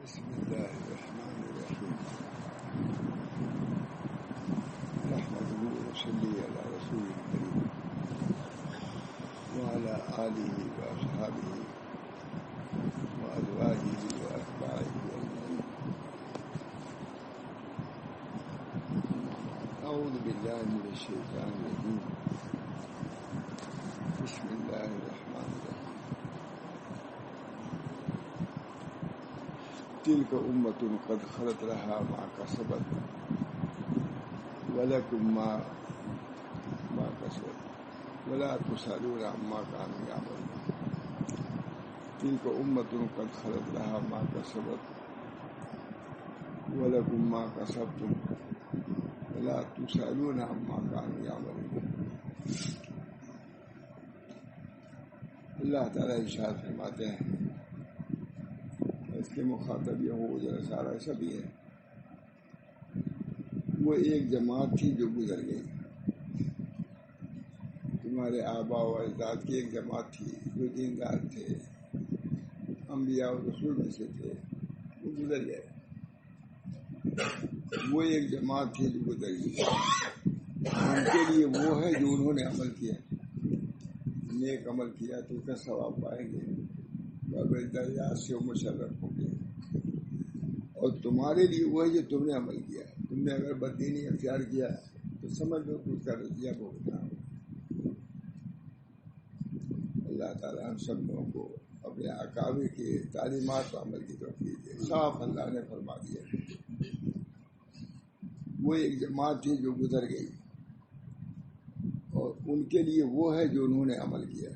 بسم الله الرحمن الرحيم. نحمده ونصلي على رسوله الكريم وعلى آله وأصحابه وأزواجه وأتباعه أجمعين. أعوذ بالله من الشيطان الرجيم. بسم الله الرحمن الرحيم. تلك أمة قد خلت لها ما كسبت ولكم ما كسبت ولا تسألون عما كانوا يعملون. تلك أمة قد خلت لها ما كسبت ولكم ما كسبتم ولا تسألون عما كانوا يعملون. اللہ تعالیٰ ارشاد فرماتے ہیں، اس کے مخاطب یہود و نصارہ سبھی ہیں، وہ ایک جماعت تھی جو گزر گئی. تمہارے آبا و اجداد کی ایک جماعت تھی جو دیندار تھے، انبیاء و رسول میں سے تھے، وہ گزر گئے. وہ ایک جماعت تھی جو گزر گئی. ان کے لیے وہ ہے جو انہوں نے عمل کیا، نیک عمل کیا تو اس کا ثواب پائیں گے، قابل درجات سے وہ مشرف ہوں گے. اور تمہارے لیے وہ ہے جو تم نے عمل کیا. تم نے اگر بددینی اختیار کیا تو سمجھ لو کہ اس کا نتیجہ بھگتنا ہو. اللہ تعالیٰ ہم سب لوگوں کو اپنے اکابر کی تعلیمات پر عمل کی توفیق دے. صاف اللہ نے فرما دیا، وہ ایک جماعت تھی جو گزر گئی، اور ان کے لیے وہ ہے جو انہوں نے عمل کیا،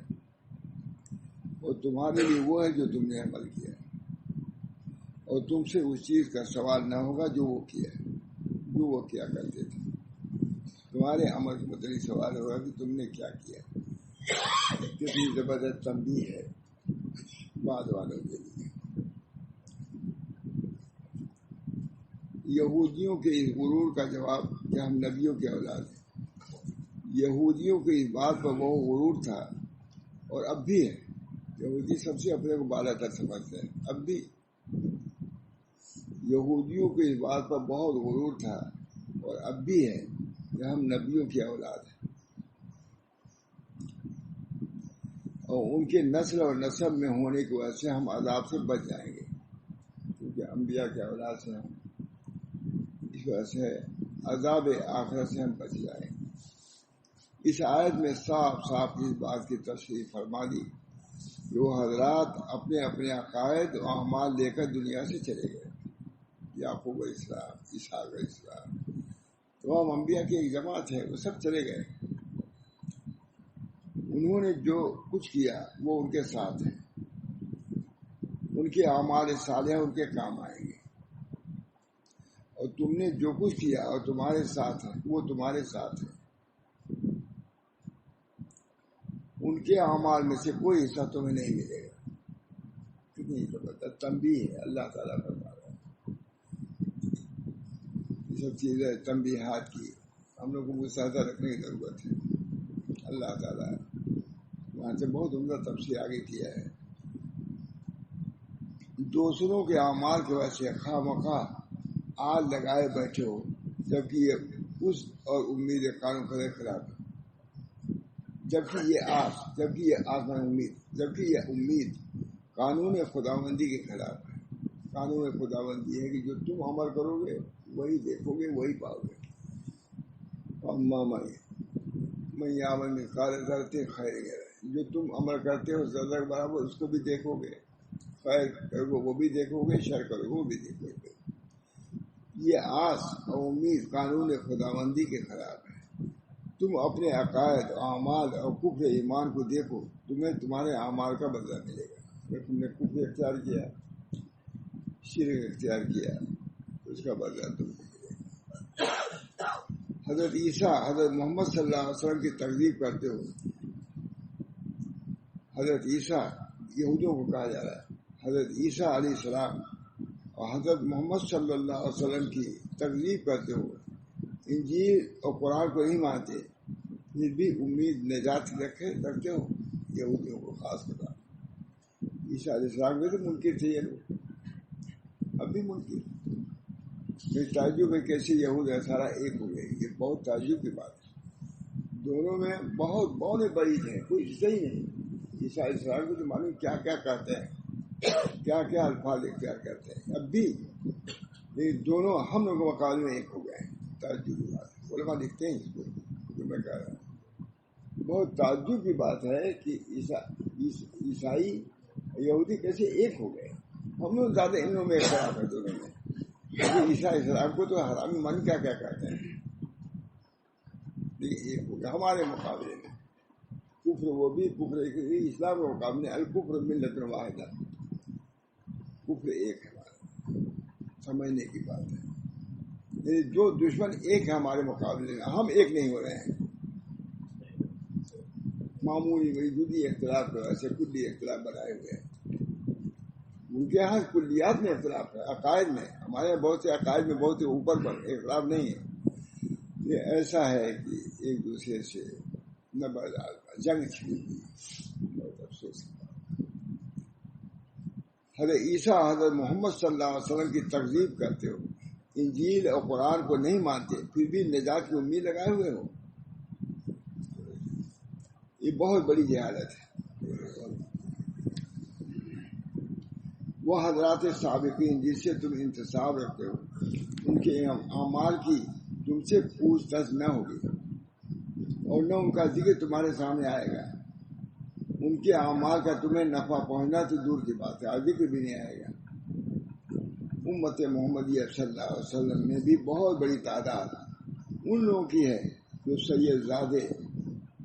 اور تمہارے لیے وہ ہے جو تم نے عمل کیا. اور تم سے اس چیز کا سوال نہ ہوگا جو وہ کیا کرتے تھے. تمہارے عمل کے متعلق سوال ہوگا کہ تم نے کیا کیا. کتنی زبردست تنبیہ ہے بعد والوں کے لیے. یہودیوں کے اس غرور کا جواب کہ ہم نبیوں کے اولاد ہیں. یہودیوں کے اس بات پر وہ غرور تھا، اور اب بھی ہے. یہودی سب سے اپنے کو بالا تر سمجھتے ہیں. اب بھی یہودیوں کے اس بات پر بہت غرور تھا، اور اب بھی ہے کہ ہم نبیوں کی اولاد ہیں، اور ان کے نسل اور نسب میں ہونے کی وجہ سے ہم عذاب سے بچ جائیں گے، کیونکہ انبیاء کے اولاد سے ہم، اس وجہ سے عذاب آخرت سے ہم بچ جائیں گے. اس آیت میں صاف صاف اس بات کی تصریح فرما دی کہ وہ حضرات اپنے اپنے عقائد و اعمال لے کر دنیا سے چلے گئے. یعقوب علیہ السلام، اسحاق علیہ السلام، تمام انبیاء کی ایک جماعت ہے، وہ سب چلے گئے. انہوں نے جو کچھ کیا وہ ان کے ساتھ ہے. ان کے اعمال صالحہ ان کے کام آئیں گے. اور تم نے جو کچھ کیا اور تمہارے ساتھ ہے وہ تمہارے ساتھ ہے. ان کے اعمال میں سے کوئی حصہ تمہیں نہیں ملے گا. کتنی زبردست تنبیہ ہے اللہ تعالیٰ فرما رہا ہے. یہ سب چیزیں تنبیہات کی ہم لوگ کو مستحضر رکھنے کی ضرورت ہے. اللہ تعالیٰ وہاں سے بہت عمدہ تفسیر آگے کیا ہے. دوسروں کے اعمال کی وجہ سے خواہ مخواہ آگ لگائے بیٹھے ہو، جبکہ یہ اس اور امید قانون کے خلاف ہے. جبکہ یہ امید قانون خداوندی کے خلاف ہے. قانون خداوندی ہے کہ جو تم عمل کرو گے وہی دیکھو گے، وہی پاؤ گے. میں عمل میں کرتے خیر گئے، جو تم عمل کرتے ہو ذرہ برابر اس کو بھی دیکھو گے. خیر کرو وہ بھی دیکھو گے، شر کرو وہ بھی دیکھو گے. یہ آس اور امید قانون خداوندی کے خلاف ہے. تم اپنے عقائد، اعمال اور کفر ایمان کو دیکھو، تمہیں تمہارے اعمال کا بدلہ ملے گا. اگر تم نے کفر اختیار کیا، شرک اختیار کیا تو اس کا بدلہ تم کو ملے گا. حضرت عیسیٰ حضرت محمد صلی اللہ علیہ وسلم کی تکذیب کرتے ہو. حضرت عیسیٰ یہودیوں کو کہا جا رہا ہے، حضرت عیسیٰ علیہ السلام اور حضرت محمد صلی اللہ علیہ وسلم کی تکذیب کرتے ہو. انجیل اور قرآن کو نہیں مانتے، پھر بھی امید نجات رکھتے ہو. یہودیوں کو خاص کر عیسیٰ علیہ السلام کے تو منکر تھے یہ لوگ. اب بھی منکر. یہ تعجب ہے کیسے یہود نصارا ایک ہو گئے. یہ بہت تعجب کی بات ہے. دونوں میں بہت بہت بعید ہے, کوئی حصہ ہی نہیں. عیسیٰ اسلام کو تو معلوم کیا کیا کہتے ہیں, کیا کیا الفاظ اختیار کرتے ہیں اب بھی, لیکن دونوں ہم لوگوں کے مقابلے میں ایک ہو گئے ہیں. تعجب کی بات ہے. علماء لکھتے ہیں اس کو جو میں کہہ رہا ہوں. بہت تعجب کی بات ہے کہ عیسائی یہودی کیسے ایک ہو گئے. ہم لوگ زیادہ ان لوگوں میں اختلاف ہے دونوں میں. عیسیٰ اسلام کو تو حرامی من کیا کیا کہتے ہیں, لیکن ایک ہو گیا ہمارے مقابلے میں. کفر وہ بھی کفر اسلام کے مقابلے الکفر ملت واحدہ, کفر ایک ہے. سمجھنے کی بات ہے. یعنی جو دشمن ایک ہے ہمارے مقابلے میں, ہم ایک نہیں ہو رہے ہیں. معمولی وجودی اختلاف کی وجہ سے کلی اختلاف بنائے ہوئے ہیں. ان کے یہاں کلیات میں اختلاف ہے, عقائد میں. ہمارے یہاں بہت سے عقائد میں بہت سے اوپر پر اختلاف نہیں ہے. یہ ایسا ہے کہ ایک دوسرے سے جنگ چھڑی ہوئی. بہت افسوس کی بات. حضرت عیسیٰ حضرت محمد صلی اللہ علیہ وسلم کی تکذیب کرتے ہو, انجیل اور قرآن کو نہیں مانتے, پھر بھی نجات کی امید لگائے ہوئے ہو. یہ بہت بڑی جہالت ہے. وہ حضرات سابقین جس سے تم انتصاب رکھتے ہو, ان کے اعمال کی تم سے پوچھ تچھ نہ ہوگی, اور نہ ان کا ذکر تمہارے سامنے آئے گا. ان کے اعمال کا تمہیں نفع پہنچنا تو دور کی بات ہے, ذکر بھی نہیں آئے گا. امت محمدیہ صلی اللہ علیہ وسلم میں بھی بہت بڑی تعداد ان لوگوں کی ہے جو سید زادے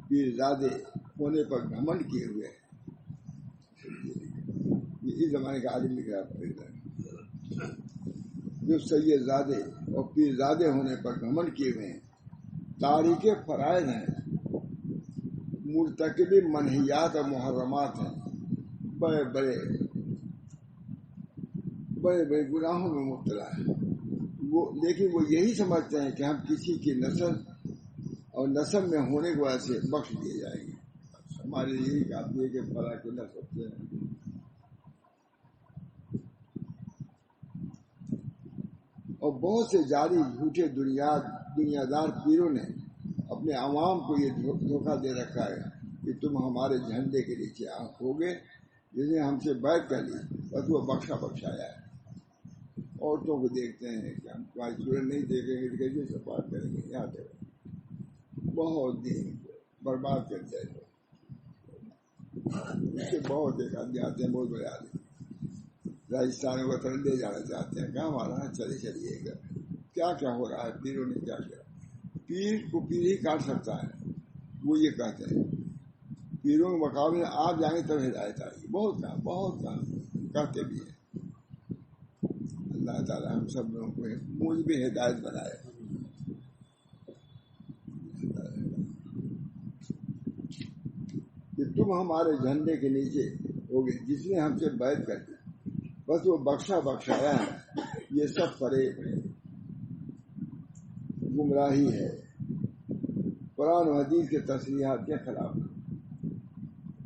پیر زادے ہونے پر گھمنڈ کیے ہوئے ہیں. اس زمانے کا عالم لکھ رہا ہے, جو سید زادے اور پیر زادے ہونے پر گھمنڈ کیے ہوئے ہیں, تاریخ فرائض ہیں, مرتکب منہیات اور محرمات ہیں, بڑے بڑے گناہوں میں مبتلا ہے. لیکن وہ یہی سمجھتے ہیں کہ ہم کسی کی نسل اور نسل میں ہونے کی وجہ سے بخش دیے جائیں گے. ہمارے یہی کافی ہے کہ فلاں کی نسل سے اور بہت سے جاری جھوٹے دنیا دار پیروں نے اپنے عوام کو یہ دھوکہ دے رکھا ہے کہ تم ہمارے جھنڈے کے نیچے آنکھ ہوگے, جس نے ہم سے بیعت کر لی بس وہ بخشایا ہے. عورتوں کو دیکھتے ہیں کہ ہم تمہاری صورت نہیں دیکھیں گے تو کیسے سفارت کریں گے. یہاں دیکھو بہت دین برباد کرتے ہیں. اس سے بہت ایک آدمی آتے ہیں, بہت بڑے آدمی راجستھان کو وطن لے جانا چاہتے ہیں. کہاں ہمارا چلیے گا. کیا کیا ہو رہا ہے, پیروں نے کیا کیا. پیر کو پیر ہی کاٹ سکتا ہے, وہ یہ کہتے ہیں. پیروں کے مقابلے میں آپ جائیں گے تب ہدایت آئے گی. بہت کام کہتے بھی ہیں. اللہ تعالیٰ ہم سب لوگوں کو مجھ بھی ہدایت بنائے. کہ تم ہمارے جھنڈے کے نیچے ہوگے, جس نے ہم سے بیعت کر دی بس وہ بخشایا ہے. یہ سب فریب ہے, گمراہی ہے, قرآن و حدیث کے تصریحات کے خلاف.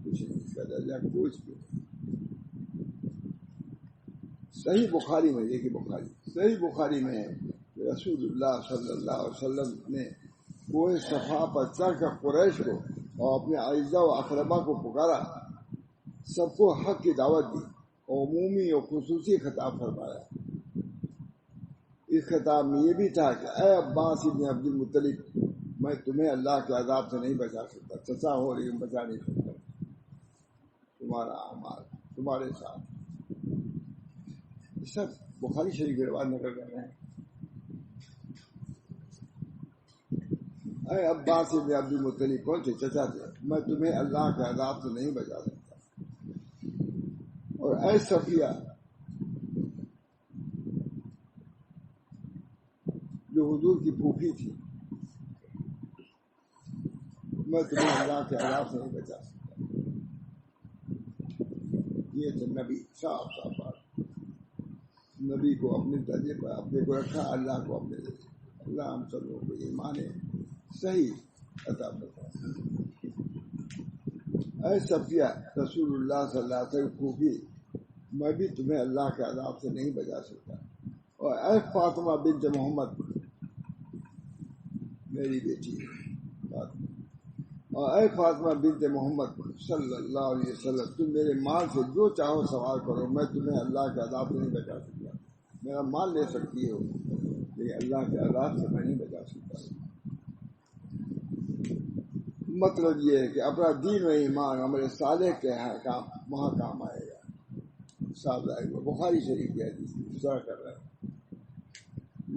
کچھ نہیں اس کا درجہ کچھ بھی. صحیح بخاری میں دیکھیے, صحیح بخاری میں ہے کہ رسول اللہ صلی اللہ علیہ وسلم نے کوہ صفا پر چڑھ کر قریش کو اور اپنے اعزاء و اقربا کو پکارا, سب کو حق کی دعوت دی, اور عمومی اور خصوصی خطاب فرمایا. اس خطاب میں یہ بھی تھا کہ اے عباس ابن عبد المطلب, میں تمہیں اللہ کے عذاب سے نہیں بچا سکتا, چچا ہو لیکن بچا نہیں سکتا. تمہارا اعمال تمہارے ساتھ. سب بخاری شریف کی روایت نقل کر رہے ہیں. اے عباس ابن عبد المطلب, کون تھے؟ چچا تھے. میں تمہیں اللہ کے عذاب سے نہیں بچا سکتا. اور اے صفیہ جو حضور کی پھوپھی تھی, میں تمہیں اللہ کے عذاب سے نہیں بچا سکتا. یہ تھے نبی, صاف بات. نبی کو اپنے درجے پر اپنے کو رکھا, اللہ کو اپنے درجے. اللہ ہم سب لوگوں کو ایمان صحیح عطا فرمائے. اے صفیہ رسول اللہ صلی اللہ علیہ وسلم پھوپھی, میں بھی تمہیں اللہ کے عذاب سے نہیں بچا سکتا. اور اے فاطمہ بنت محمد، میری بیٹی فاطمہ، اور اے فاطمہ بنت محمد صلی اللہ علیہ وسلم، تم میرے مال سے جو چاہو سوال کرو، میں تمہیں اللہ کے عذاب سے نہیں بچا سکتا. میرا مال لے سکتی ہو لیکن اللہ کے عذاب سے میں نہیں بچا سکتا. مطلب یہ ہے کہ اپنا دین و ایمان عمل صالح کے وہاں کام آئے گا. صاحب بخاری شریف کی حدیث گزارا کر رہا ہے.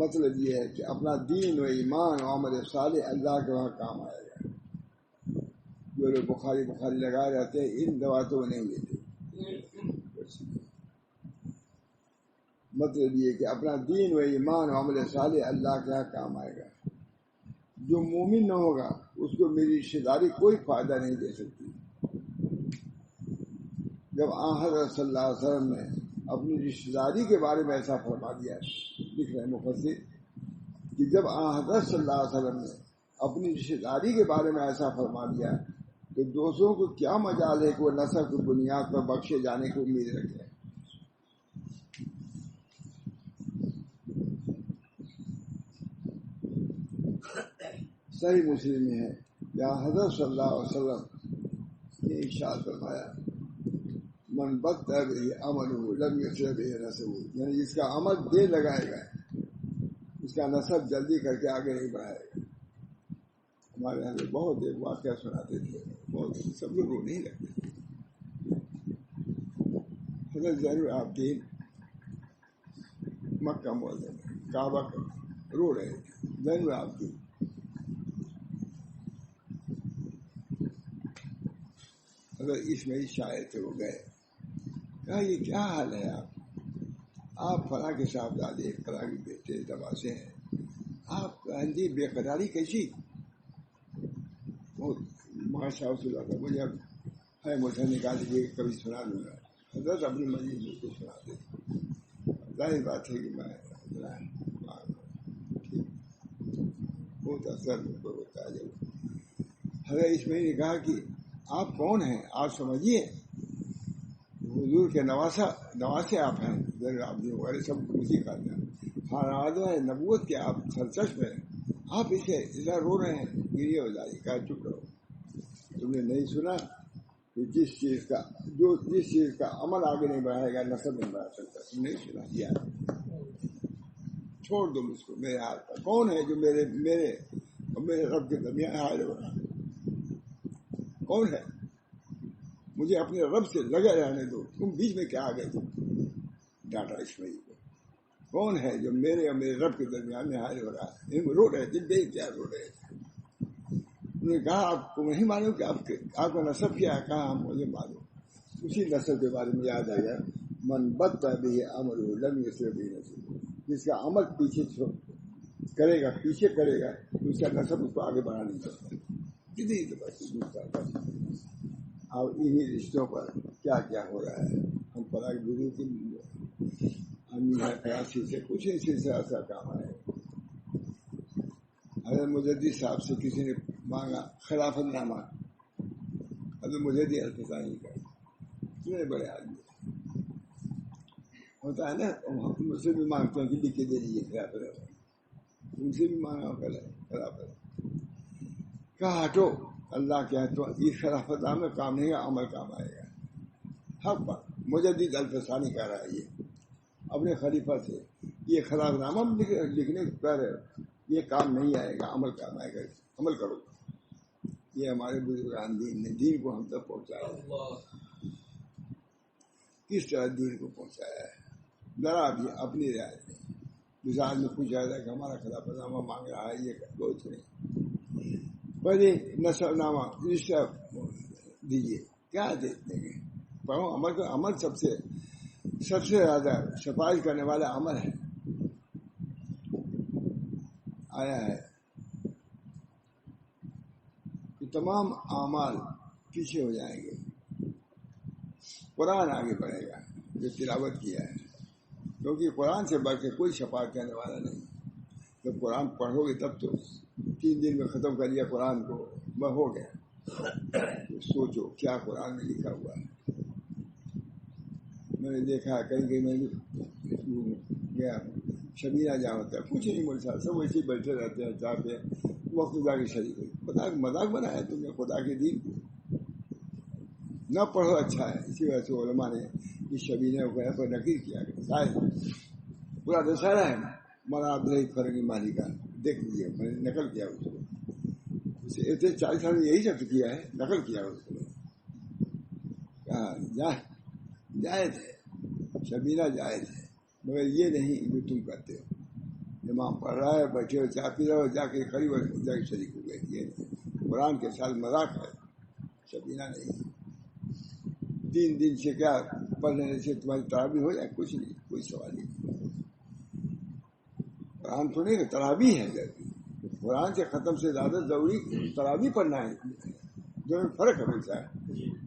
مطلب یہ ہے کہ اپنا دین و ایمان و عمل صالح اللہ کے وہاں کام آئے گا. جو لوگ بخاری لگائے رہتے ہیں ان دوا تو نہیں لیتے. مطلب یہ کہ اپنا دین و ایمان و عمل صالح اللہ کے یہاں کام آئے گا. جو مومن نہ ہوگا اس کو میری رشتہ داری کوئی فائدہ نہیں دے سکتی. جب حضرت صلی اللہ علیہ وسلم نے اپنی رشتہ داری کے بارے میں ایسا فرما دیا، لکھ رہے مفسر کہ جب حضرت صلی اللہ علیہ وسلم نے اپنی رشتہ داری کے بارے میں ایسا فرما دیا تو دوستوں کو کیا مجال ہے کہ وہ نسب کی بنیاد پر بخشے جانے کی امید رکھیں. صحیح مسلم میں ہے یا حضرت صلی اللہ علیہ وسلم نے ارشاد فرمایا من بدأ به عمله لم يسرع به نسبه، یعنی جس کا عمل دیر لگائے گا اس کا نسب جلدی کر کے آگے نہیں بڑھائے گا. ہمارے یہاں بہت ایک واقعہ سناتے تھے، بہت سب لوگ رو نہیں لگتے. حضرت زین العابدین مکہ معظم کعبہ رو رہے تھے. زین العابدین اگر اس میں شاعر تھے، وہ گئے، کہا یہ کیا حال ہے آپ فلاں کے صاحبزادے فلاں کے بیٹے دباسے ہیں، آپ اندھی بے قراری کیسی؟ بہت ماشاء اللہ مجھے ہے مجھے نکال کے کبھی سنا دوں گا. حضرت اپنی مرضی مجھ کو سناتے تھے. ظاہر بات ہے کہ میں بہت اثر مجھ کو ہوتا ہے. جب حضرت اس میں نے کہا کہ آپ کون ہیں، آپ سمجھیے حضور کے نواسے آپ ہیں. عابدین وغیرہ سب خوشی کھاتے ہیں، خانوادہ ہے نبوت کے آپ سرچشم میں، آپ اسے ایسا رو رہے ہیں. گریے ہو جائے کہا چپ رہو، تم نے نہیں سنا کہ جس چیز کا عمل آگے نہیں بڑھائے گا نسل نہیں بڑھا سکتا. تم نہیں سنا کیا، چھوڑ دو مجھ کو میرے ہاتھ پر. کون ہے جو میرے اور میرے رب کے درمیان حائل ہو رہا؟ کون ہے؟ مجھے اپنے رب سے لگے رہنے دو، تم بیچ میں کیا آ گئے؟ تم ڈاٹا اسماعیل کو کون ہے جو میرے اور میرے رب کے درمیان میں حائل ہو رہا ہے؟ رو رہے تھے، بے اختیار رو رہے تھے. انہوں نے کہا آپ کو نہیں معلوم کہ آپ کا نسب کیا ہے؟ کہا ہم مجھے معلوم. اسی نسب کے بارے میں یاد آیا من بدأ به عمله لم يسرع به نسبه، جس کا عمل کرے گا پیچھے کرے گا اس کا نسب اس کو آگے بڑھا نہیں سکتا. کتنی اور انہی رشتوں پر کیا کیا ہو رہا ہے. ہم پڑھا گرو کی پراسی سے کچھ نہیں سلسلہ ایسا کام ہے. حضرت مجدد صاحب سے کسی نے مانگا خلافت نامہ، حضرت مجدد الفسانی کا، اتنے بڑے آدمی ہوتا ہے نا، ہم سے بھی مانگتے ہیں کہ لکھ کے دے دیجیے خلافت، ان سے بھی مانگا خلافت. کہا ہٹو اللہ کے تو اس خلافت نامہ کام نہیں ہے، عمل کام آئے گا. حق پر مجدد الفسانی کہہ رہا ہے یہ اپنے خلیفہ سے، یہ خلاف نامہ لکھنے پر یہ کام نہیں آئے گا، عمل کام آئے گا، عمل کرو. یہ ہمارے بزرگان دین نے دین کو ہم تک پہنچایا ہے. کس طرح دین کو پہنچایا ہے ذرا بھی اپنی رائے میں. مثال میں پوچھا جاتا ہے کہ ہمارا خلافت نامہ مانگ رہا ہے، یہ بہت نہیں. پہلے نسب نامہ رشتہ دیجیے، کیا دیتے ہیں؟ پڑھو عمل کا. عمل سب سے زیادہ سفارش کرنے والا عمل ہے. آیا ہے کہ تمام اعمال پیچھے ہو جائیں گے، قرآن آگے بڑھے گا جو تلاوت کیا ہے، کیونکہ قرآن سے بڑھ کے کوئی شفاعت کرنے والا نہیں. جب قرآن پڑھو گے تب تو 3 دن میں ختم کر لیا قرآن کو، وہ ہو گیا. سوچو کیا قرآن میں لکھا ہوا ہے. میں نے دیکھا کہیں کہیں میں گیا شبینہ جہاں ہوتا ہے کچھ نہیں بولتا، سب ویسے ہی بیٹھے رہتے ہیں چاہ پہ، وہ خدا کی شریک ہوئی، مذاق بنایا تم نے خدا کے دین کو، نہ پڑھو اچھا ہے. اسی وجہ سے علماء نے اس شبینہ وغیرہ پر نقل کیا کہ شاید پورا دشہرا ہے مولانا عبدالرحیم فرنگی مالی کا، دیکھ لیجیے میں نے نقل کیا اس کو، اتنے 40 سال میں یہی شخص کیا ہے، نقل کیا اس کو. کہا جائز ہے شبینہ جائز ہے، مگر یہ نہیں جو تم کرتے ہو. امام پڑھ رہا ہے بیٹھے ہو چاہ پی رہے ہو، جا کے قریب جا کے شریک ہو گئے. یہ قرآن کے ساتھ مذاق ہے، شبینہ نہیں. 3 دن سے کیا پڑھنے سے تمہاری تراویح ہو جائے؟ کچھ نہیں، کوئی سوال نہیں. قرآن پڑھنے کا تراویح ہے، قرآن سے ختم سے زیادہ ضروری تراویح پڑھنا ہے. دونوں میں فرق ہے بولتا ہے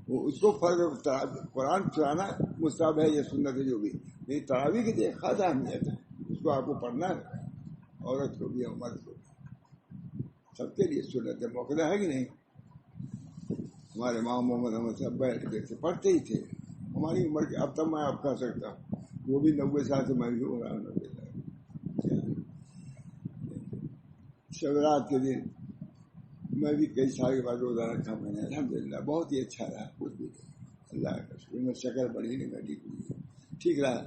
وہ، اس کو فرق قرآن چلانا مستحب ہے یا سنت ہے جو بھی، لیکن تراویح کی تو خاص اہمیت ہے، اس کو آپ کو پڑھنا ہے، عورت کو بھی مرد کو بھی، سب کے لیے سنت ہے. موقع ہے کہ نہیں؟ ہمارے امام محمد احمد صاحب بیٹھ کے تھے، پڑھتے ہی تھے. ہماری عمر کے اب تک میں آپ کہہ سکتا ہوں وہ بھی 90 سال سے میں بھی ہو رہا ہوں. 90 سال شب رات کے دن میں بھی کئی سال کے بعد روزہ رکھا میں نے، الحمدللہ بہت ہی اچھا رہا. کچھ بھی نہیں، اللہ کا شکر، میں شکر بڑی نہیں گھٹی ٹھیک رہا.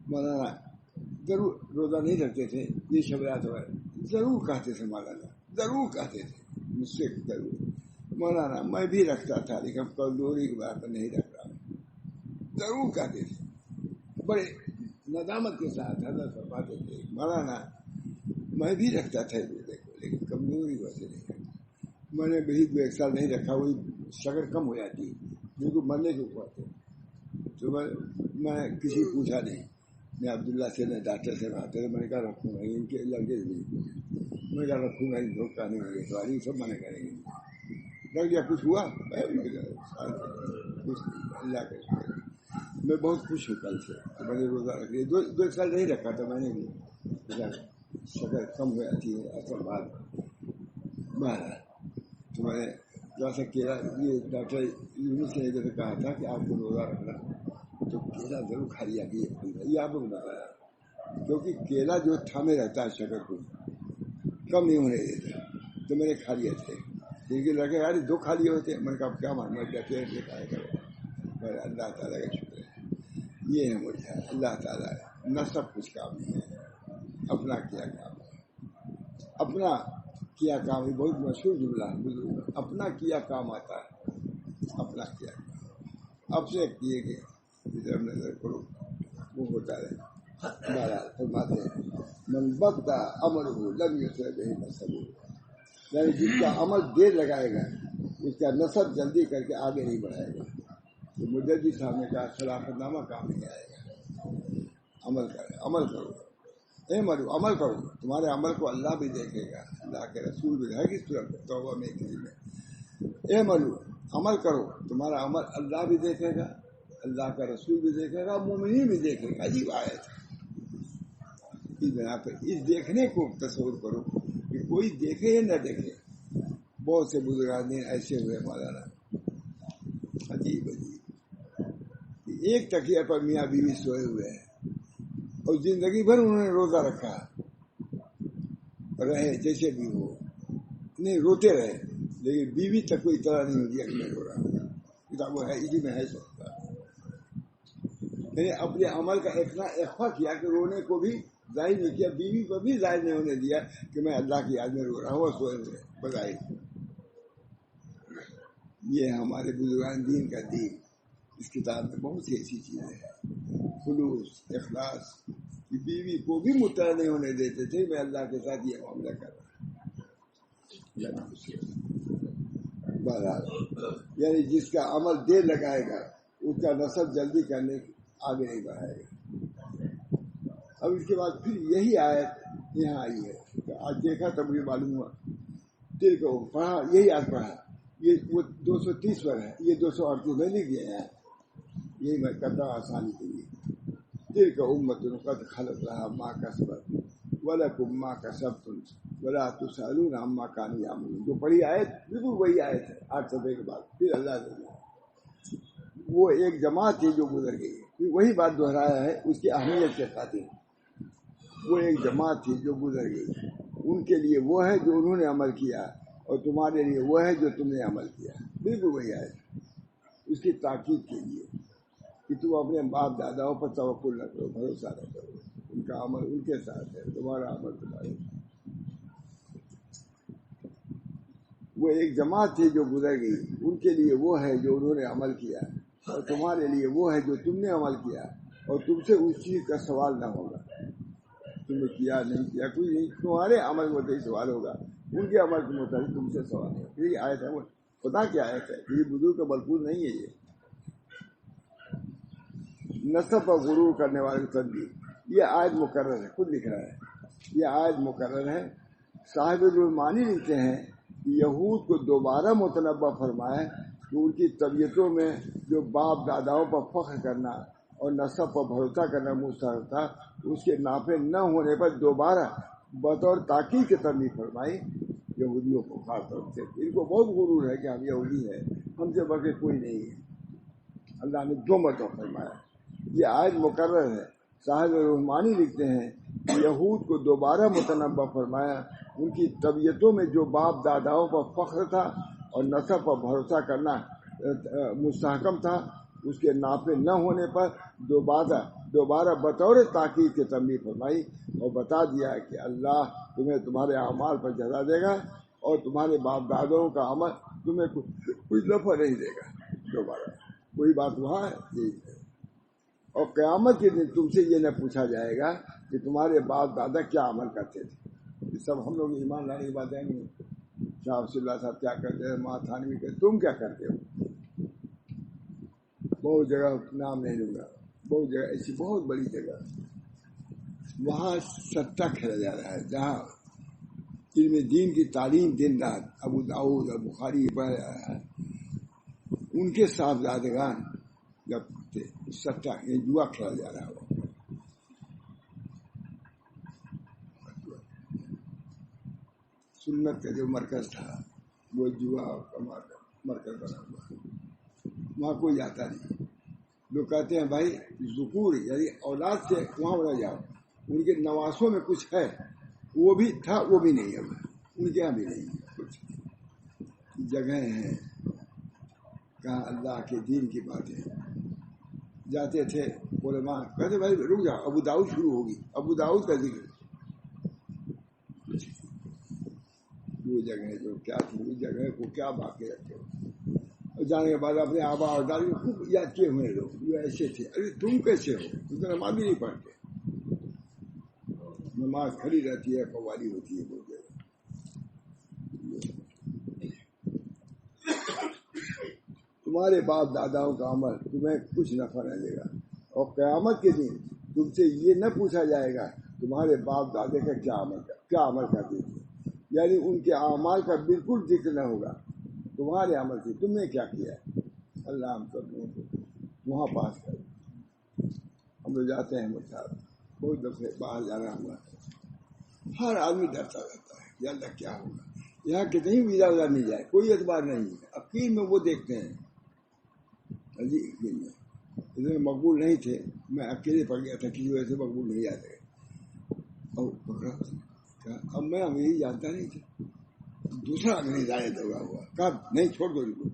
مولانا ضرور روزہ نہیں رکھتے تھے، یہ شب رات ضرور کہتے تھے، مولانا ضرور کہتے تھے مجھ سے ضرور، مولانا میں بھی رکھتا تھا لیکن کمزوری کی بات نہیں رکھ رہا ہوں. ضرور کہتے تھے، بڑے ندامت کے ساتھ حضرت فرماتے تھے مولانا میں بھی رکھتا تھا روزے کو لیکن کمزوری کی وجہ سے نہیں رکھتا. میں نے بھی 2 سال نہیں رکھا، وہی شکر کم ہو جاتی بالکل مرنے کے اوپر تھے. تو میں کسی پوچھا نہیں، میں عبداللہ سے نہ ڈاکٹر سے بات ہے، میں نے کہا رکھوں گا، ان کے لڑکے میں کہا رکھوں گا، دھوکہ نہیں ہوگی سواری سب منع کریں گے. لگ گیا کچھ ہوا کچھ اللہ کا شکر. میں بہت خوش ہوں کل سے میں نے روزہ رکھ لیا. 2 سال نہیں رکھا تھا میں نے بھی، شکر کم ہو جاتی ہے اصل بات. بہرحال تو میں نے تھوڑا سا کیلا، یہ ڈاکٹر یونس نے ادھر کہا تھا کہ آپ کو روزہ رکھنا تو کیلا ضرور کھا لیا، یہ آپ کو بتا رہا ہے، کیونکہ کیلا جو تھامے رہتا ہے شکر کو کم نہیں ہونے دیتا، تو میں نے کھا لیے تھے. لیکن لگے یار 2 کھا لیے ہوتے، میں نے کہا کیا مان میں ڈاکٹر سے کھایا کرو. اللہ تعالیٰ کا شکر ہے، یہ ہے مجھے اللہ تعالیٰ نہ سب کچھ کام نہیں ہے، اپنا کیا کام ہے. اپنا کیا کام ہے بہت مشہور جملہ ہے، اپنا کیا کام آتا ہے. اپنا کیا کام اپنے کیے گئے ادھر نظر کرو وہ ہوتا رہے. بہرحال فرماتے ہیں من بقتا عمل ہو لم یسر بہ نسب، یعنی جس کا عمل دیر لگائے گا اس کا نسب جلدی کر کے آگے نہیں بڑھائے گا. تو مجدد صاحب نے کہا خلافت نامہ کام نہیں آئے گا. عمل کرو، عمل کرو، عمل کرو، تمہارے عمل کو اللہ بھی دیکھے گا، اللہ کے رسول بھی ہے کس طرح توبہ میں کسی میں عمل کرو، تمہارا عمل اللہ بھی دیکھے گا، اللہ کا رسول بھی دیکھے گا، مومنین بھی دیکھے گا. عجیب آیت ہے. اس بنا پر اس دیکھنے کو تصور کرو کہ کوئی دیکھے یا نہ دیکھے. بہت سے بزرگان ایسے ہوئے مولانا، عجیب ایک تکیہ پر میاں بیوی سوئے ہوئے ہیں اور زندگی بھر انہوں نے روزہ رکھا رہے جیسے بھی ہو، نہیں روتے رہے لیکن بیوی تک کوئی اطلاع نہیں ہوتی کہ میں رو رہا ہوں. کتابوں ہے اسی میں ہے سکتا. میں نے اپنے عمل کا اتنا اخفا کیا کہ رونے کو بھی ظاہر نہیں کیا، بیوی کو بھی ظاہر نہیں ہونے دیا کہ میں اللہ کی یاد میں رو رہا ہوں اور سوئے ہوئے بظاہر. یہ ہمارے بزرگان دین کا دین. اس کتاب میں بہت سی ایسی چیزیں ہیں، خلوص، اخلاص، کہ بیوی کو بھی مطلع نہیں ہونے دیتے تھے میں اللہ کے ساتھ یہ معاملہ کر رہا ہوں. یعنی جس کا عمل دیر لگائے گا اس کا نسب جلدی کرنے آگے نہیں بڑھائے گا. اب اس کے بعد پھر یہی آیت یہاں آئی ہے. آج دیکھا تب مجھے معلوم ہوا، دل کو پڑھا، یہی آج پڑھا. یہ وہ 230 پر ہے، یہ 238 میں لکھ گئے ہیں. یہی میں کرتا ہوں آسانی کے لیے. دل کا امت قد خلق رہا ماں کا سبب وَلَكُمْ مَا كَسَبْتُمْ وَلَا تُسْأَلُونَ عَمَّا كَانُوا يَعْمَلُونَ. جو پڑھی آیت بالکل وہی آیت ہے 8 صفحے کے بعد. پھر اللہ وہ ایک جماعت تھی جو گزر گئی، وہی بات دہرایا ہے اس کی اہمیت کے خاطر۔ وہ ایک جماعت تھی جو گزر گئی، ان کے لیے وہ ہے جو انہوں نے عمل کیا، اور تمہارے لیے وہ ہے جو تم نے عمل کیا۔ بالکل وہی ہے، اس کی تاکید کے لیے کہ تم اپنے باپ داداؤں پر توکل نہ کرو، بھروسہ نہ کرو، ان کا عمل ان کے ساتھ ہے، تمہارا عمل تمہارے ساتھ۔ وہ ایک جماعت تھی جو گزر گئی، ان کے لیے وہ ہے جو انہوں نے عمل کیا، اور تمہارے لیے وہ ہے جو تم نے عمل کیا، اور تم سے اس چیز کا سوال نہ ہوگا، تم نے کیا نہیں کیا کوئی نہیں، تمہارے عمل میں تو سوال ہوگا، ان کے عمل کے مطابق تم سے سوال ہوگا۔ یہ آیت ہے، خدا کی آیت ہے، یہ بزرگ کا ملفوظ نہیں ہے۔ یہ نسب اور غرور کرنے والے تدبیر، یہ آیت مقرر ہے، خود لکھ رہا ہے، یہ آیت مقرر ہے۔ صاحب المعانی لکھتے ہیں کہ یہود کو دوبارہ متنبہ فرمائے کہ ان کی طبیعتوں میں جو باپ داداؤں پر فخر کرنا اور نسب پر بھروسہ کرنا مستحب تھا، اس کے نافع نہ ہونے پر دوبارہ بطور تاکید کی تنبیہ فرمائی یہودیوں کو، خاص طور سے ان کو بہت غرور ہے کہ ہم یہودی ہیں، ہم سے بغیر کوئی نہیں ہے۔ اللہ نے دو مرتبہ فرمایا، یہ آیت مقرر ہے۔ صاحب رحمانی لکھتے ہیں کہ یہود کو دوبارہ متنبہ فرمایا ان کی طبیعتوں میں جو باپ داداؤں پر فخر تھا اور نسب پر بھروسہ کرنا مستحکم تھا، اس کے نافع نہ ہونے پر دوبارہ بطور تاکید کے تنبیہ فرمائی اور بتا دیا کہ اللہ تمہیں تمہارے اعمال پر جزا دے گا، اور تمہارے باپ داداؤں کا عمل تمہیں کوئی نفع نہیں دے گا۔ دوبارہ کوئی بات وہاں ہے، اور قیامت کے دن تم سے یہ نہ پوچھا جائے گا کہ تمہارے باپ دادا کیا عمل کرتے تھے۔ یہ سب ہم لوگ ایمان لانے کی باتیں نہیں، شاہ رسول اللہ صاحب کیا کرتے ہیں، ماں تھانوی کرتے، تم کیا کرتے ہو۔ بہت جگہ نام نہیں لوں گا، بہت جگہ ایسی بہت بڑی جگہ وہاں سٹہ کھیلا جا رہا ہے، جہاں علم دین کی تعلیم دن رات ابو داؤد اور بخاری پڑھا جا رہا ہے، ان کے صاحبزادگان جب سٹہ یہ جوا کھیلا جا رہا ہے، سنت کا جو مرکز تھا وہ جوا کا مرکز بنا ہوا، وہاں کوئی جاتا نہیں۔ لوگ کہتے ہیں بھائی ذکور یعنی اولاد سے وہاں نہ جاؤ، ان کے نواسوں میں کچھ ہے، وہ بھی تھا وہ بھی نہیں ہے، ان کے یہاں بھی نہیں ہے کچھ جگہیں ہیں کہاں اللہ کے دین کی باتیں جاتے تھے علماء کہتے بھائی رک جاؤ، ابو داؤد شروع ہوگی، ابو داؤد کا ذکر، وہ جگہ جو کیا تھی اس جگہ کو کیا باقی رکھتے ہو، اور جانے کے بعد اپنے آبا اور دادی خوب یاد کیے ہوئے لوگ جو ایسے تھے، ارے تم کیسے ہو، تم تو نماز بھی نہیں پڑھتے، نماز کھڑی رہتی ہے، قوالی ہوتی ہے بہت جگہ۔ تمہارے باپ داداؤں کا عمل تمہیں کچھ نفع نہ دے گا، اور قیامت کے دن تم سے یہ نہ پوچھا جائے گا تمہارے باپ دادے کا کیا عمل کرتے تھے، یعنی ان کے اعمال کا بالکل ذکر نہ ہوگا، تمہارے عمل سے تم نے کیا کیا ہے۔ اللہ ہم سب وہاں پاس کر، ہم لوگ جاتے ہیں مطلب بہت دفعے باہر جانا ہوا ہے، ہر آدمی ڈرتا رہتا ہے کہ اللہ کیا ہوگا، یہاں کتنی ویزا وزا نہیں جائے، کوئی اعتبار نہیں ہے، عقید میں وہ دیکھتے ہیں جی عقید میں اتنے مقبول نہیں تھے، میں اکیلے پڑ گیا تھا کسی وجہ سے مقبول نہیں آتے، اور پکڑا اب میں امیر جانتا نہیں تھا، دوسرا نہیں جانے دوگا ہوا، کہا نہیں چھوڑ دو ان کو،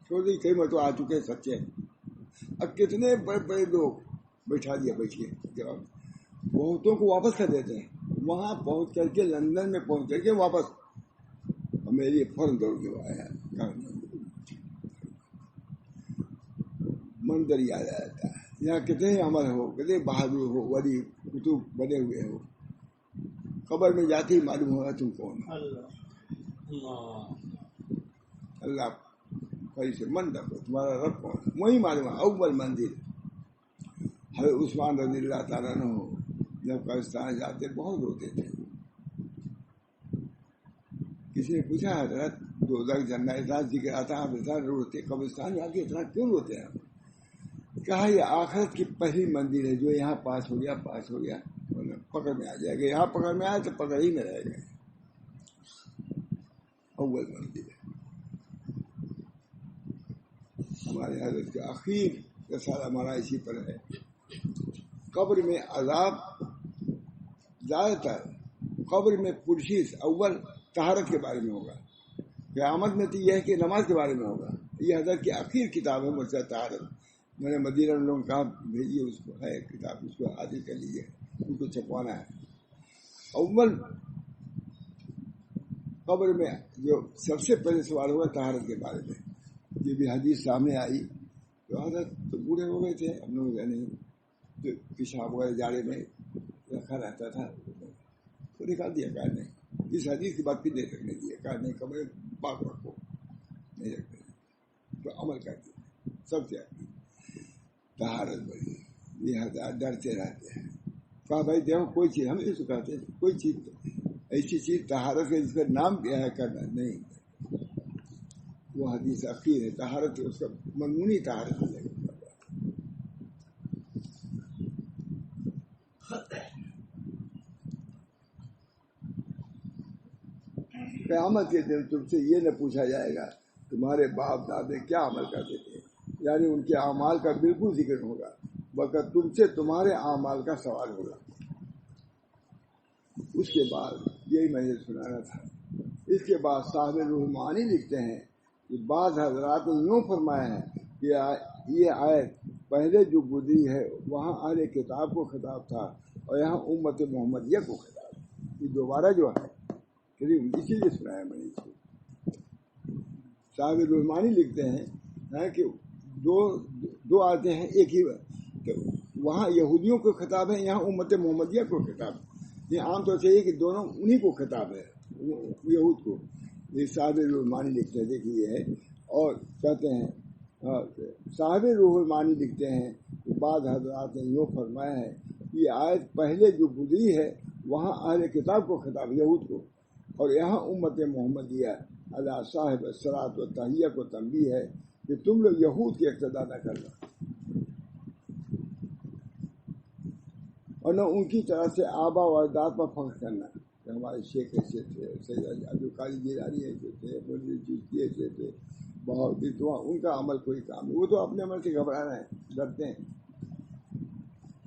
چھوڑ دی، کئی مرتبہ آ چکے سچے، اب کتنے بڑے بڑے لوگ بیٹھا دیا، بیٹھیے جواب بہتوں کو واپس کر دیتے ہیں، وہاں پہنچ کر کے لندن میں پہنچ کر کے واپس میری فوراً دوڑ کے آیا، منظر یاد آ جاتا ہے، یہاں کتنے عمل ہو، کتنے بہادر ہو، ولی کتب بنے ہوئے ہو، قبر میں جاتے ہی معلوم ہوگا تم کون ہو، اللہ پری سے من رکھو تمہارا رب کون ہے، وہی معلوم ہے، اول منزل۔ حضرت عثمان رضی اللہ تعالیٰ عنہ جب قبرستان جاتے بہت روتے تھے، کسی نے پوچھا حضرت دوزخ جنت اتنا ذکر آتا ہے آپ اتنا روتے، قبرستان جا کے اتنا کیوں روتے ہیں؟ کہا یہ آخرت کی پہلی منزل ہے، جو یہاں پاس ہو گیا پکڑ میں آ جائے گا، یہاں پکڑ میں آئے تو پکڑ ہی میں رہے گا، اول منزل ہے۔ ہم ہمارے حضرت کا آخر رسالہ ہمارا اسی پر ہے. قبر میں عذاب زیادہ تر قبر میں پرشیز اول طہارت کے بارے میں ہوگا. قیامت میں تو یہ ہے کہ نماز کے بارے میں ہوگا. یہ حضرت کی آخر کتاب ہے مرزا طہارت. میں نے مدینہ میں لوگوں کہا بھیجیے اس کو ہے کتاب, اس کو حاضر کر لیجیے, اس کو چھپوانا ہے. اول قبر میں جو سب سے پہلے سوال ہوا طہارت کے بارے میں. یہ بھی حدیث سامنے آئی. تو حضرت تو بوڑھے ہو گئے تھے, ہم لوگ نہیں تو پیشاب وغیرہ جاڑے میں رکھا رہتا تھا تو نکال دیا, کہا نہیں اس حدیث کی بات پھر نہیں رکھنے دیا, کہا نہیں کمرے پاک رکھو, نہیں رکھنے تو عمل کر دیا. سب سے طہارت بڑی, یہ حضرات ڈرتے رہتے ہیں. کہا بھائی دیکھو کوئی چیز ہم اس کو کہتے ہیں کوئی چیز ایسی چیز طہارت ہے جس کا نام کیا ہے کرنا نہیں, وہ حدیث اخیر ہے. طہارت اس کا مضمونی طہارت ہے. قیامت کے دن تم سے یہ نہ پوچھا جائے گا تمہارے باپ دادے کیا عمل کرتے تھے, یعنی ان کے اعمال کا بالکل ذکر ہوگا, بلکہ تم سے تمہارے اعمال کا سوال ہوگا. اس کے بعد یہی میں نے سنانا تھا. اس کے بعد صاحب روح معانی لکھتے ہیں کہ بعض حضرات نے یوں فرمایا ہے کہ یہ آیت پہلے جو گزری ہے وہاں اہل کتاب کو خطاب تھا اور یہاں امت محمدیہ کو خطاب. یہ دوبارہ جو ہے اسی لیے سنایا میں نے. صاحب رحمانی لکھتے ہیں کہ دو آتے ہیں ایک ہی, وہاں یہودیوں کو خطاب ہے, یہاں امت محمدیہ کو خطاب ہے. یہ عام طور سے یہ کہ دونوں انہی کو خطاب ہے, یہود کو. یہ صاحب رحمانی لکھتے ہیں, دیکھیے یہ ہے. اور کہتے ہیں صاحب روح المانی لکھتے ہیں کہ بعض حضرات نے یوں فرمایا ہے کہ یہ آیت پہلے جو گزری ہے وہاں اہل کتاب کو خطاب, یہود کو, اور یہاں امت محمدیہ علی صاحب الصلاۃ و تحیہ کو تنبیہ ہے کہ تم لوگ یہود کی اقتداء نہ کرنا اور نہ ان کی طرف سے آبا و اجداد پر فخر کرنا کہ ہمارے شیخ ایسے تھے, سید عبد القادر جیلانی ایسے تھے, چشتی ایسے تھے, بہت ان کا عمل کوئی کام نہیں. وہ تو اپنے عمل سے گھبرا رہے ہیں, ڈرتے ہیں.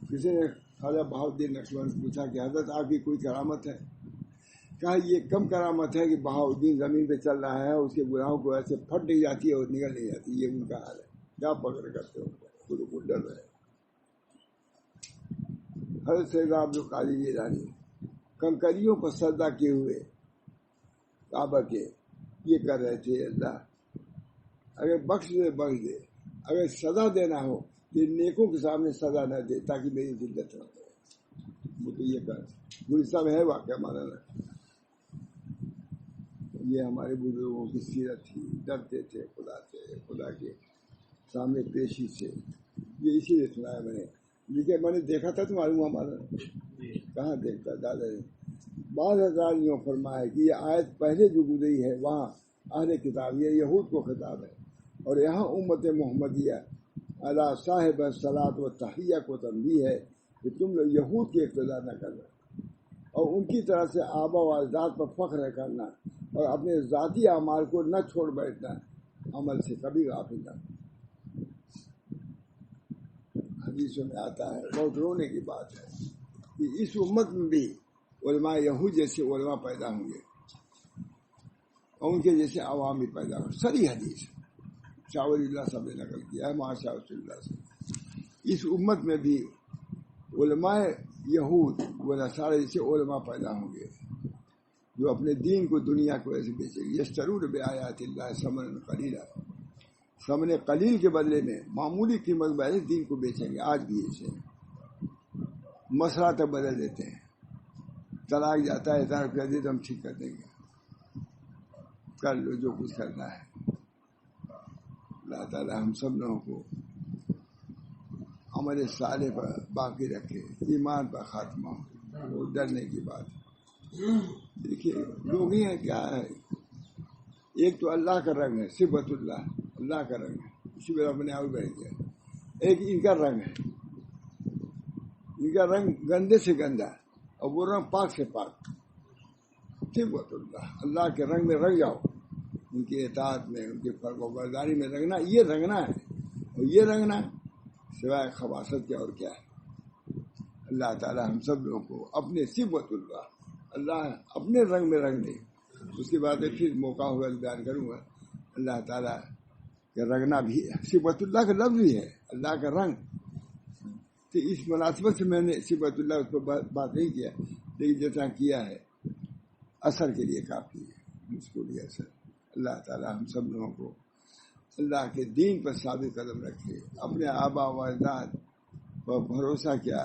کسی نے خواجہ بہاؤالدین نقشبند سے پوچھا کہ حضرت آپ کی کوئی کرامت ہے؟ کہا یہ کم کرامت ہے کہ بہاؤالدین زمین پہ چل رہا ہے, اس کے گناہوں کو ایسے پھٹ نہیں جاتی ہے اور نکل نہیں جاتی. یہ ان کا حال ہے. کیا پکڑ کرتے ہو, خود کو ڈر رہے. حضرت سید عبد القادر جیلانی کنکریوں پر سجدہ کیے ہوئے کعبہ کے یہ کر رہے تھے, اللہ اگر بخش دے بخش دے, اگر سزا دینا ہو تو نیکوں کے سامنے سزا نہ دے تاکہ میری ذلت نہ ہو. وہ تو یہ کر گل صاحب ہے واقعہ ہمارا نا. یہ ہمارے بزرگوں کی سیرت تھی, ڈرتے تھے خدا سے, خدا کے سامنے پیشی سے. یہ اسی لیے سنایا میں نے, لیکن میں نے دیکھا تھا تو معلوم ہمارا کہاں دیکھتا دادا نے. بعض حضرات یوں فرمایا کہ یہ آیت پہلے جو گزری ہے وہاں اہل کتاب یہ یہود کو خطاب ہے اور یہاں امت محمدیہ علی صاحب الصلاۃ و تحیہ کو تنبیہ ہے کہ تم لوگ یہود کی اقتداء نہ کرنا اور ان کی طرف سے آبا و اجداد پر فخر کرنا اور اپنے ذاتی اعمال کو نہ چھوڑ بیٹھنا, عمل سے کبھی غافل نہ. حدیثوں میں آتا ہے, بہت رونے کی بات ہے کہ اس امت میں بھی علماء یہود جیسے علماء پیدا ہوں گے اور ان کے جیسے عوام بھی پیدا ہوں. سری حدیث شاہ ولی اللہ صاحب نے نقل کیا ہے مہا شاہ رسول اللہ سے. اس امت میں بھی علماء یہود و نصارہ جیسے علماء پیدا ہوں گے جو اپنے دین کو دنیا کو ایسے بیچیں گے. یشترون بآیات اللہ ثمنا قلیلا, ثمن قلیل کے بدلے میں معمولی قیمت والے دین کو بیچیں گے. آج بھی ایسے مسئلہ تک بدل دیتے ہیں. طلاق جاتا ہے 1000 روپیہ دے تو ہم ٹھیک کر دیں گے, کر لو جو کچھ کرنا ہے. اللہ تعالیٰ ہم سب لوگوں کو عمل صالح پر باقی رکھے, ایمان پر خاتمہ ہو. وہ ڈرنے کی بات ہے. دیکھیے لوگ ہی ہیں کیا ہے, ایک تو اللہ کا رنگ ہے, صفت اللہ, اللہ کا رنگ ہے, اسی پر اپنے آپ بیٹھ گیا. ایک ان کا رنگ ہے, ان کا رنگ گندے سے گندا اور وہ رنگ پاک سے پاک. صفت اللہ, اللہ کے رنگ میں رنگ جاؤ, ان کی اطاعت میں, ان کی فرمانبرداری میں رنگنا, یہ رنگنا ہے. اور یہ رنگنا سوائے خباثت کے اور کیا ہے؟ اللہ تعالیٰ ہم سب لوگوں کو اپنے صفت اللہ، اللہ اپنے رنگ میں رنگ دے. اس کی بات ہے پھر موقع ہوگا بیان کروں گا. اللہ تعالیٰ کا رنگنا بھی صفت اللہ کا لفظ بھی ہے، اللہ کا رنگ. تو اس مناسبت سے میں نے صفت اللہ اس پر بات نہیں کیا، لیکن جیسا کیا ہے اثر کے لیے کافی ہے، اس کو بھی اثر. اللہ تعالیٰ ہم سب لوگوں کو اللہ کے دین پر ثابت قدم رکھے. اپنے آبا و اجداد پر بھروسہ کیا،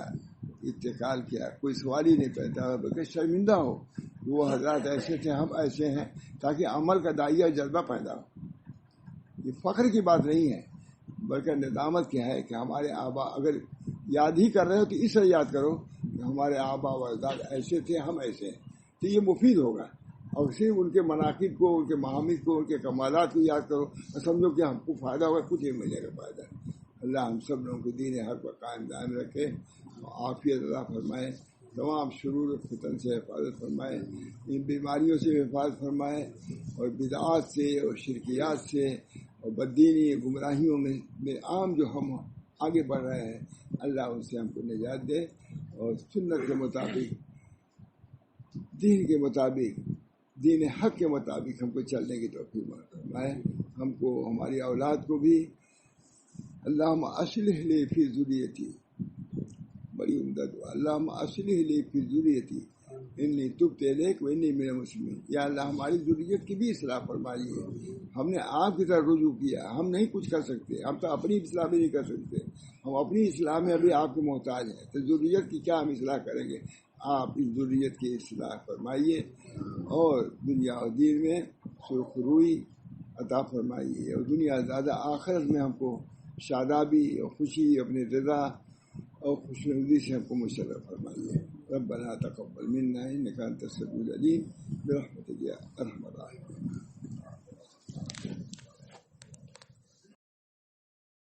اتقال کیا، کوئی سوال ہی نہیں پیدا ہو بلکہ شرمندہ ہو وہ حضرات ایسے تھے، ہم ایسے ہیں، تاکہ عمل کا داعیہ جذبہ پیدا ہو. یہ فخر کی بات نہیں ہے بلکہ ندامت کیا ہے کہ ہمارے آبا اگر یاد ہی کر رہے ہو تو اس سے یاد کرو کہ ہمارے آبا و اجداد ایسے تھے، ہم ایسے ہیں. تو یہ مفید ہوگا. اور صرف ان کے مناقب کو، ان کے محامد کو، ان کے کمالات کو یاد کرو اور سمجھو کہ ہم کو فائدہ ہوگا، کچھ نہیں ملے گا فائدہ. اللہ ہم سب لوگوں کو دین حق پر قائم دائم رکھے، عافیت عطا فرمائے، تمام شرور و فتن سے حفاظت فرمائے، ان بیماریوں سے حفاظت فرمائے، اور بدعات سے اور شرکیات سے اور بددینی گمراہیوں میں عام جو ہم آگے بڑھ رہے ہیں، اللہ ان سے ہم کو نجات دے، اور سنت کے مطابق، دین کے مطابق، دین حق کے مطابق ہم کو چلنے کی توفیق فرمائے. ہم کو، ہماری اولاد کو بھی. اللہم اصلح لی فی ذریتی، بڑی عمدہ دعا. اللہم اصلح لی فی ذریتی انی تبت الیک و انی من المسلمین. یا اللہ ہماری ذریت کی بھی اصلاح فرمائیے. ہم نے آپ کی طرف رجوع کیا، ہم نہیں کچھ کر سکتے، ہم تو اپنی اصلاح بھی نہیں کر سکتے، ہم اپنی اصلاح میں ابھی آپ کے محتاج ہیں. تو ذریت کی کیا ہم اصلاح کریں گے؟ آپ اس ذریت کی اصلاح فرمائیے اور دنیا اور دین میں سرخ روئی عطا فرمائیے، اور دنیا زیادہ آخرت میں ہم کو شادابی اور خوشی، اپنی رضا اور خوشنودی سے ہم کو مشرف فرمائیے. ربنا تقبل منا انک انت السمیع العلیم برحمتک یا ارحم الراحمین.